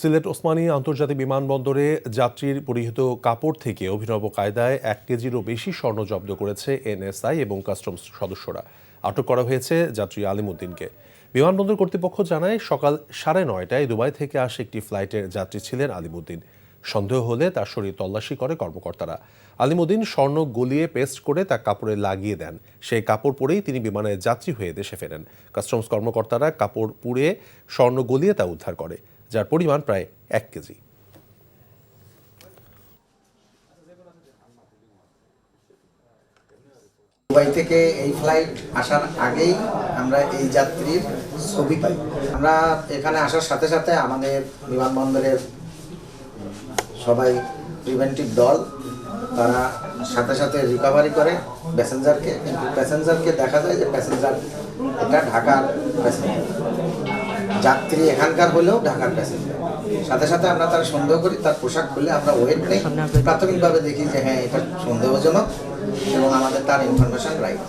সিলেট ওসমানী আন্তর্জাতিক বিমানবন্দরে যাত্রীর পরিহিত কাপড় থেকে অভিনব কায়দায় 1 কেজিরও বেশি স্বর্ণ জব্দ করেছে এনএসআই এবং কাস্টমস সদস্যরা। আটক করা হয়েছে যাত্রী আলিমুদ্দিনকে। বিমানবন্দর কর্তৃপক্ষ জানায়, সকাল 9:30টায় দুবাই থেকে আসা একটি ফ্লাইটের যাত্রী ছিলেন আলিমুদ্দিন। সন্দেহ হলে তার শরীর তল্লাশি করে কর্মকর্তারা। আলিমুদ্দিন স্বর্ণ গলিয়ে পেস্ট করে তা কাপড়ে লাগিয়ে দেন। সেই কাপড় পরেই তিনি বিমানের যাত্রী হয়ে দেশে ফেরেন। কাস্টমস কর্মকর্তারা কাপড় পুড়ে স্বর্ণ গলিয়ে তা উদ্ধার করে, যার পরিমাণ প্রায় 1 কেজি। দুবাই থেকে এই ফ্লাইট আসার আগেই আমরা এই যাত্রীর ছবি পাই। আমরা এখানে আসার সাথে সাথে আমাদের বিমানবন্দরের সবাই প্রিভেন্টিভ দল তারা সাথে সাথে রিকভারি করে প্যাসেঞ্জারকে, কিন্তু প্যাসেঞ্জারকে দেখা যায় যে প্যাসেঞ্জার এটা ঢাকার প্যাসেঞ্জার, যাত্রী এখানকার হলেও ঢাকার প্যাসেঞ্জার। সাথে সাথে আমরা তার সন্দেহ করি, তার পোশাক খুলে আমরা ওয়েট নেই, প্রাথমিকভাবে দেখি যে হ্যাঁ এটা সন্দেহজনক এবং আমাদের তার ইনফরমেশন রাইট।